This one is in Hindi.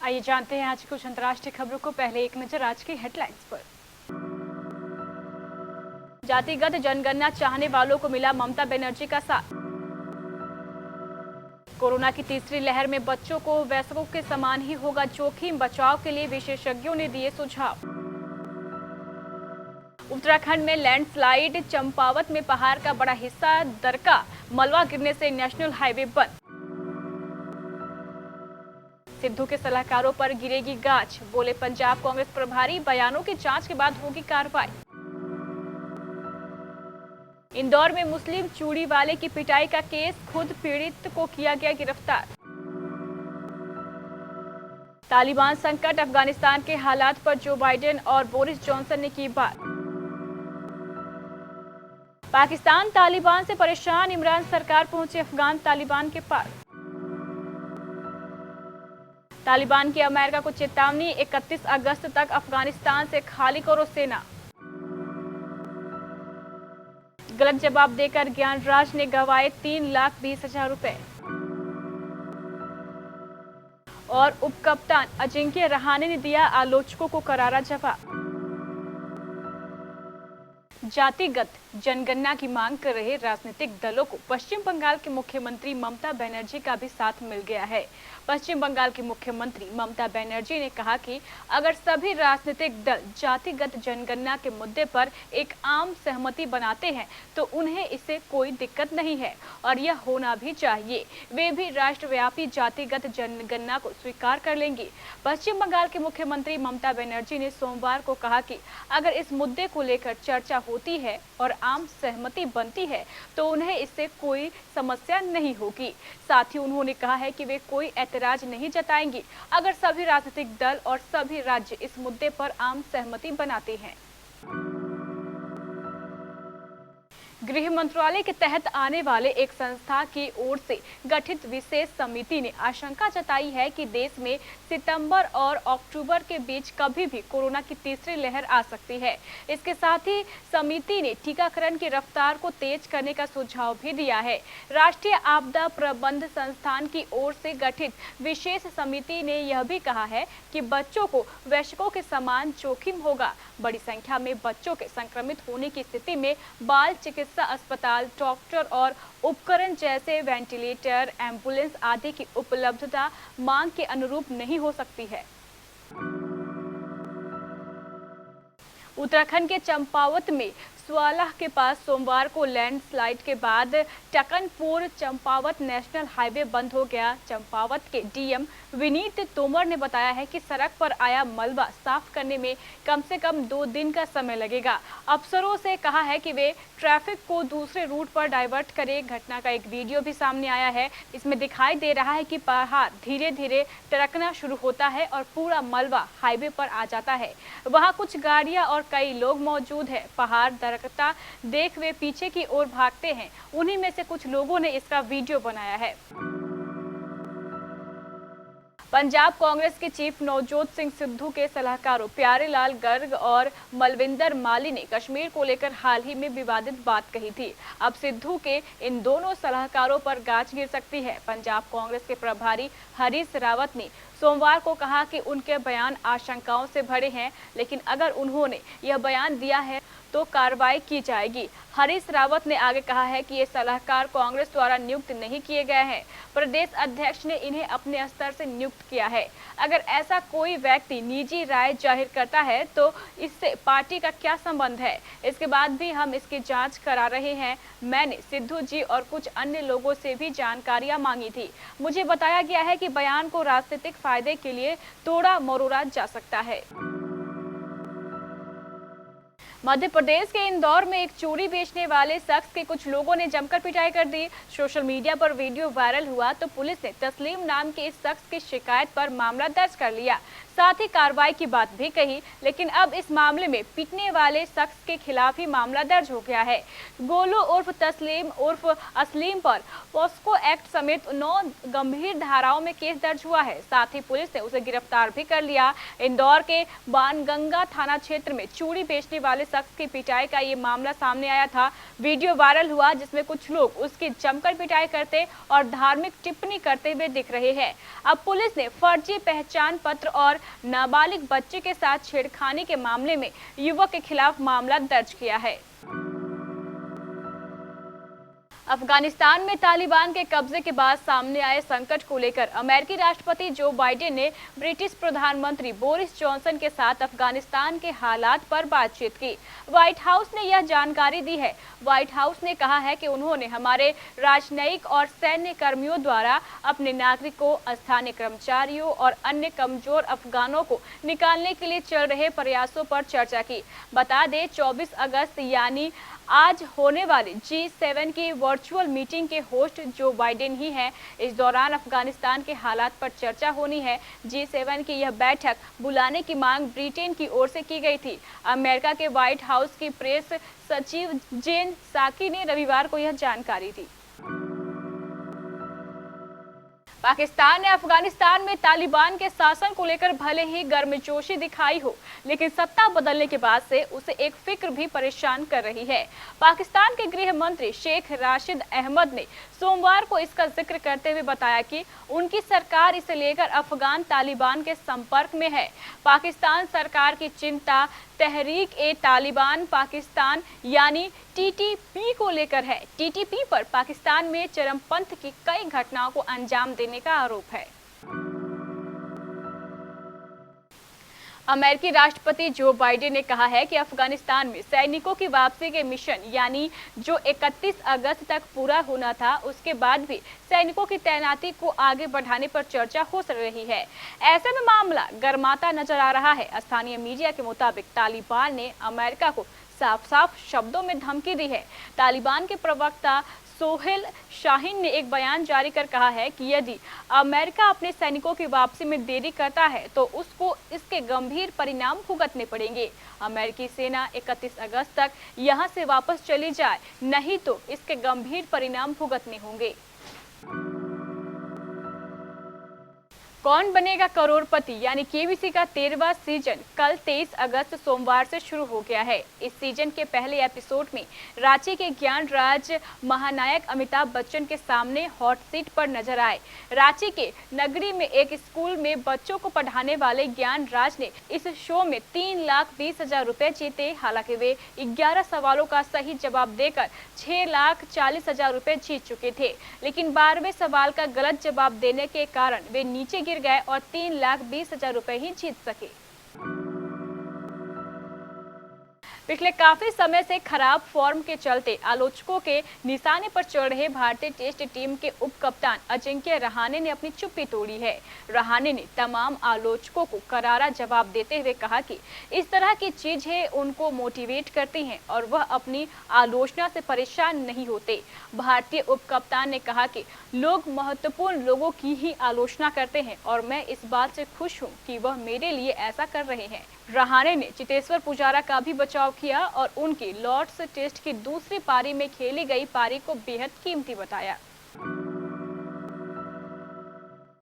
आइए जानते हैं आज कुछ अंतर्राष्ट्रीय खबरों को। पहले एक नजर आज की हेडलाइंस पर। जातिगत जनगणना चाहने वालों को मिला ममता बनर्जी का साथ। कोरोना की तीसरी लहर में बच्चों को वयस्कों के समान ही होगा जोखिम, बचाव के लिए विशेषज्ञों ने दिए सुझाव। उत्तराखंड में लैंडस्लाइड, चंपावत में पहाड़ का बड़ा हिस्सा दरका, मलबा गिरने से नेशनल हाईवे बंद। सिद्धू के सलाहकारों पर गिरेगी गाज, बोले पंजाब कांग्रेस प्रभारी, बयानों की जांच के बाद होगी कार्रवाई। इंदौर में मुस्लिम चूड़ी वाले की पिटाई का केस, खुद पीड़ित को किया गया गिरफ्तार। तालिबान संकट, अफगानिस्तान के हालात पर जो बाइडेन और बोरिस जॉनसन ने की बात। पाकिस्तान तालिबान से परेशान, इमरान सरकार पहुंचे अफगान तालिबान के पास। तालिबान की अमेरिका को चेतावनी, 31 अगस्त तक अफगानिस्तान से खाली करो सेना। गलत जवाब देकर ज्ञानराज ने गंवाए 3,20,000 रुपए। और उपकप्तान अजिंक्य रहाणे ने दिया आलोचकों को करारा जवाब। जातिगत जनगणना की मांग कर रहे राजनीतिक दलों को पश्चिम बंगाल के मुख्यमंत्री ममता बनर्जी का भी साथ मिल गया है। पश्चिम बंगाल की मुख्यमंत्री ममता बनर्जी ने कहा कि अगर सभी राजनीतिक दल जातिगत जनगणना के मुद्दे पर एक आम सहमति बनाते हैं तो उन्हें इससे कोई दिक्कत नहीं है और यह होना भी चाहिए। वे भी राष्ट्रव्यापी जातिगत जनगणना को स्वीकार कर लेंगी। पश्चिम बंगाल के मुख्यमंत्री ममता बनर्जी ने सोमवार को कहा कि अगर इस मुद्दे को लेकर चर्चा होती है और आम सहमति बनती है तो उन्हें इससे कोई समस्या नहीं होगी। साथ ही उन्होंने कहा है कि वे कोई ऐतराज नहीं जताएंगी अगर सभी राजनीतिक दल और सभी राज्य इस मुद्दे पर आम सहमति बनाते हैं। गृह मंत्रालय के तहत आने वाले एक संस्था की ओर से गठित विशेष समिति ने आशंका जताई है कि देश में सितंबर और अक्टूबर के बीच कभी भी कोरोना की तीसरी लहर आ सकती है। इसके साथ ही समिति ने टीकाकरण की रफ्तार को तेज करने का सुझाव भी दिया है। राष्ट्रीय आपदा प्रबंध संस्थान की ओर से गठित विशेष समिति ने यह भी कहा है कि बच्चों को वयस्कों के समान जोखिम होगा। बड़ी संख्या में बच्चों के संक्रमित होने की स्थिति में बाल चिकित्सा अस्पताल, डॉक्टर और उपकरण जैसे वेंटिलेटर, एम्बुलेंस आदि की उपलब्धता मांग के अनुरूप नहीं हो सकती है। उत्तराखंड के चंपावत में स्वालाह के पास सोमवार को लैंडस्लाइड के बाद टकनपुर चंपावत नेशनल हाईवे बंद हो गया। चंपावत के डीएम विनीत तोमर ने बताया है कि सड़क पर आया मलबा साफ करने में कम से कम 2 दिन का समय लगेगा। अफसरों से कहा है कि वे ट्रैफिक को दूसरे रूट पर डाइवर्ट करें। घटना का एक वीडियो भी सामने आया है। इसमें दिखाई दे रहा है कि पहाड़ धीरे धीरे टरकना शुरू होता है और पूरा मलबा हाईवे पर आ जाता है। वहाँ कुछ गाड़ियाँ और कई लोग मौजूद है। पहाड़ दरकता देख वे पीछे की ओर भागते हैं। उन्हीं में से कुछ लोगों ने इसका वीडियो बनाया है। पंजाब कांग्रेस के चीफ नवजोत सिंह सिद्धू के सलाहकारों प्यारेलाल गर्ग और मलविंदर माली ने कश्मीर को लेकर हाल ही में विवादित बात कही थी। अब सिद्धू के इन दोनों सलाहकारों पर गाज गिर सकती है। पंजाब कांग्रेस के प्रभारी हरीश रावत ने सोमवार को कहा कि उनके बयान आशंकाओं से भरे हैं, लेकिन अगर उन्होंने यह बयान दिया है तो कार्रवाई की जाएगी। हरीश रावत ने आगे कहा है कि ये सलाहकार कांग्रेस द्वारा नियुक्त नहीं किए गए हैं। प्रदेश अध्यक्ष ने इन्हें अपने स्तर से नियुक्त किया है। अगर ऐसा कोई व्यक्ति निजी राय जाहिर करता है तो इससे पार्टी का क्या संबंध है? इसके बाद भी हम इसकी जांच करा रहे हैं। मैंने सिद्धू जी और कुछ अन्य लोगों से भी जानकारियां मांगी थी। मुझे बताया गया है कि बयान को राजनीतिक फायदे के लिए तोड़ा मरोड़ा जा सकता है। मध्य प्रदेश के इंदौर में एक चूड़ी बेचने वाले शख्स के कुछ लोगों ने जमकर पिटाई कर दी। सोशल मीडिया पर वीडियो वायरल हुआ तो पुलिस ने तस्लीम नाम के इस शख्स की शिकायत पर मामला दर्ज कर लिया। साथ ही कार्रवाई की बात भी कही, लेकिन अब इस मामले में पीटने वाले शख्स के खिलाफ ही मामला दर्ज हो गया है। गोलू उर्फ तस्लीम उर्फ असलीम पर पॉस्को एक्ट समेत 9 गंभीर धाराओं में केस दर्ज हुआ है। साथ ही पुलिस ने उसे गिरफ्तार भी कर लिया। इंदौर के बाणगंगा थाना क्षेत्र में चूड़ी बेचने वाले शख्स की पिटाई का ये मामला सामने आया था। वीडियो वायरल हुआ जिसमें कुछ लोग उसकी जमकर पिटाई करते और धार्मिक टिप्पणी करते हुए दिख रहे हैं। अब पुलिस ने फर्जी पहचान पत्र और नाबालिग बच्चे के साथ छेड़खानी के मामले में युवक के खिलाफ मामला दर्ज किया है। अफगानिस्तान में तालिबान के कब्जे के बाद सामने आए संकट को लेकर अमेरिकी राष्ट्रपति जो बाइडेन ने ब्रिटिश प्रधानमंत्री बोरिस जॉनसन के साथ अफगानिस्तान के हालात पर बातचीत की। व्हाइट हाउस ने यह जानकारी दी है। व्हाइट हाउस ने कहा है कि उन्होंने हमारे राजनयिक और सैन्य कर्मियों द्वारा अपने नागरिकों, स्थानीय कर्मचारियों और अन्य कमजोर अफगानों को निकालने के लिए चल रहे प्रयासों पर चर्चा की। बता दें 24 अगस्त यानी आज होने वाली G7 की वर्चुअल मीटिंग के होस्ट जो बाइडेन ही हैं। इस दौरान अफगानिस्तान के हालात पर चर्चा होनी है। G7 की यह बैठक बुलाने की मांग ब्रिटेन की ओर से की गई थी। अमेरिका के व्हाइट हाउस की प्रेस सचिव जेन साकी ने रविवार को यह जानकारी दी। पाकिस्तान ने अफगानिस्तान में तालिबान के शासन को लेकर भले ही गर्मजोशी दिखाई हो, लेकिन सत्ता बदलने के बाद से उसे एक फिक्र भी परेशान कर रही है। पाकिस्तान के गृह मंत्री शेख राशिद अहमद ने सोमवार को इसका जिक्र करते हुए बताया कि उनकी सरकार इसे लेकर अफगान तालिबान के संपर्क में है। पाकिस्तान सरकार की चिंता तहरीक ए तालिबान पाकिस्तान यानी TTP को लेकर है। TTP पर पाकिस्तान में चरमपंथ की कई घटनाओं को अंजाम देने का आरोप है। अमेरिकी राष्ट्रपति जो बाइडेन ने कहा है कि अफगानिस्तान में सैनिकों की वापसी के मिशन यानी जो 31 अगस्त तक पूरा होना था, उसके बाद भी सैनिकों की तैनाती को आगे बढ़ाने पर चर्चा हो रही है। ऐसे में मामला गर्माता नजर आ रहा है। स्थानीय मीडिया के मुताबिक तालिबान ने अमेरिका को साफ साफ शब्दों में धमकी दी है। तालिबान के प्रवक्ता सोहेल शाहीन ने एक बयान जारी कर कहा है कि यदि अमेरिका अपने सैनिकों की वापसी में देरी करता है तो उसको इसके गंभीर परिणाम भुगतने पड़ेंगे। अमेरिकी सेना 31 अगस्त तक यहां से वापस चली जाए, नहीं तो इसके गंभीर परिणाम भुगतने होंगे। कौन बनेगा करोड़पति यानी केबीसी का 13वां सीजन कल 23 अगस्त सोमवार से शुरू हो गया है। इस सीजन के पहले एपिसोड में रांची के ज्ञान राज महानायक अमिताभ बच्चन के सामने हॉट सीट पर नजर आए। रांची के नगरी में एक स्कूल में बच्चों को पढ़ाने वाले ज्ञान राज ने इस शो में 3,20,000 रुपए जीते। हालांकि वे 11 सवालों का सही जवाब देकर 6,40,000 रुपए जीत चुके थे, लेकिन 12वें सवाल का गलत जवाब देने के कारण वे नीचे गिर गए और 3,20,000 रुपए ही जीत सके। पिछले काफी समय से खराब फॉर्म के चलते आलोचकों के निशाने पर चल रहे भारतीय टेस्ट टीम के उप कप्तान अजिंक्य रहाणे ने अपनी चुप्पी तोड़ी है। रहाणे ने तमाम आलोचकों को करारा जवाब देते हुए कहा कि इस तरह की चीजें उनको मोटिवेट करती हैं और वह अपनी आलोचना से परेशान नहीं होते। भारतीय उप कप्तान ने कहा कि लोग महत्वपूर्ण लोगों की ही आलोचना करते हैं और मैं इस बात से खुश हूं कि वह मेरे लिए ऐसा कर रहे हैं। रहाणे ने चेतेश्वर पुजारा का भी बचाव किया और उनकी लॉर्ड्स टेस्ट की दूसरी पारी में खेली गई पारी को बेहद कीमती बताया।